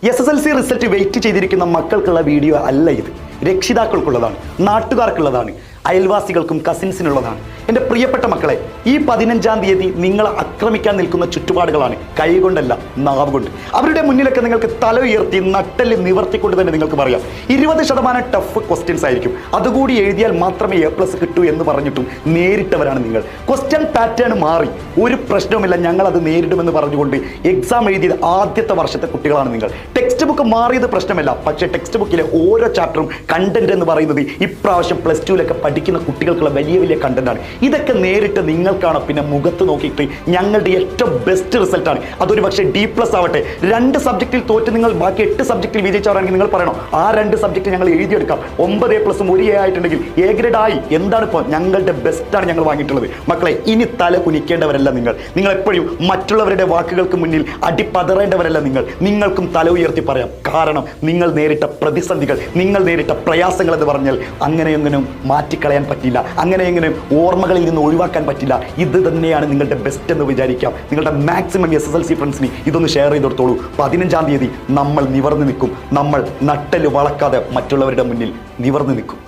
SSLC result wait ചെയ്തിരിക്കുന്ന മക്കൾക്കുള്ള video അല്ല ഇത്. രക്ഷിതാക്കൾക്കുള്ളതാണ്, നാട്ടുകാർക്കുള്ളതാണ്, അയൽവാസികൾക്കും കസിൻസിനുള്ളതാണ്. എൻ്റെ പ്രിയപ്പെട്ട മക്കളെ, ഈ 15-ാം തീയതി നിങ്ങളെ ആക്രമിക്കാൻ നിൽക്കുന്ന ചുറ്റുപാടുകളാണ്, കൈകൊണ്ടല്ല നാവ് കൊണ്ട്. അവരുടെ മുന്നിലൊക്കെ നിങ്ങൾക്ക് തല ഉയർത്തി നട്ടെല്ല് നിവർത്തിക്കൊണ്ട് തന്നെ നിങ്ങൾക്ക് പറയാം 20% ടഫ് ക്വസ്റ്റ്യൻസ് ആയിരിക്കും, അതുകൂടി എഴുതിയാൽ മാത്രമേ A+ കിട്ടൂ എന്ന് പറഞ്ഞിട്ടും നേരിട്ടവരാണ് നിങ്ങൾ. ക്വസ്റ്റ്യൻ പാറ്റേൺ മാറി, ഒരു പ്രശ്നവുമില്ല, ഞങ്ങൾ അത് നേരിടുമെന്ന് പറഞ്ഞുകൊണ്ട് എക്സാം എഴുതിയത് ആദ്യത്തെ വർഷത്തെ കുട്ടികളാണ് നിങ്ങൾ. ടെക്സ്റ്റ് ബുക്ക് മാറിയത് പ്രശ്നമല്ല, പക്ഷേ ടെക്സ്റ്റ് ബുക്കിലെ ഓരോ ചാപ്റ്ററും കണ്ടന്റ് എന്ന് പറയുന്നത് ഇപ്രാവശ്യം +2-ലൊക്കെ പഠിക്കുന്ന കുട്ടികൾക്കുള്ള വലിയ വലിയ കണ്ടന്റാണ്. ഇതൊക്കെ നേരിട്ട് നിങ്ങൾക്കാണ് പിന്നെ മുഖത്ത് നോക്കിയിട്ട് ഞങ്ങളുടെ ഏറ്റവും ബെസ്റ്റ് റിസൾട്ടാണ്. അതൊരു പക്ഷേ D+ ആവട്ടെ. 2 സബ്ജക്റ്റിൽ തോറ്റ് നിങ്ങൾ ബാക്കി 8 സബ്ജക്റ്റിൽ വിജയിച്ചവരാണെങ്കിൽ നിങ്ങൾ പറയണം ആ 2 സബ്ജക്റ്റ് ഞങ്ങൾ എഴുതിയെടുക്കാം. 9 A+ 1 A ആയിട്ടുണ്ടെങ്കിൽ A ഗ്രേഡ് ആയി. എന്താണ് ഇപ്പോൾ ഞങ്ങളുടെ ബെസ്റ്റാണ് ഞങ്ങൾ വാങ്ങിയിട്ടുള്ളത്. മക്കളെ, ഇനി തല കുനിക്കേണ്ടവരല്ല നിങ്ങൾ. നിങ്ങൾ എപ്പോഴും മറ്റുള്ളവരുടെ വാക്കുകൾക്ക് മുന്നിൽ അടിപതറേണ്ടവരല്ല നിങ്ങൾ. നിങ്ങൾക്കും തല ഉയർത്തി പറയാം. കാരണം നിങ്ങൾ നേരിട്ട പ്രതിസന്ധികൾ, നിങ്ങൾ നേരിട്ട പ്രയാസങ്ങൾ എന്ന് പറഞ്ഞാൽ അങ്ങനെയൊന്നും മാറ്റിക്കളയാൻ പറ്റില്ല, അങ്ങനെയെങ്കിലും ഓർമ്മകളിൽ നിന്ന് ഒഴിവാക്കാൻ പറ്റില്ല. ഇത് തന്നെയാണ് നിങ്ങളുടെ ബെസ്റ്റ് എന്ന് വിചാരിക്കാം. നിങ്ങളുടെ മാക്സിമം SSLC ഫ്രണ്ട്സിന് ഇതൊന്ന് ഷെയർ ചെയ്ത് കൊടുത്തോളൂ. 15-ാം തീയതി നമ്മൾ നിവർന്നു നിൽക്കും. നമ്മൾ നട്ടല് വളക്കാതെ മറ്റുള്ളവരുടെ മുന്നിൽ നിവർന്നു നിൽക്കും.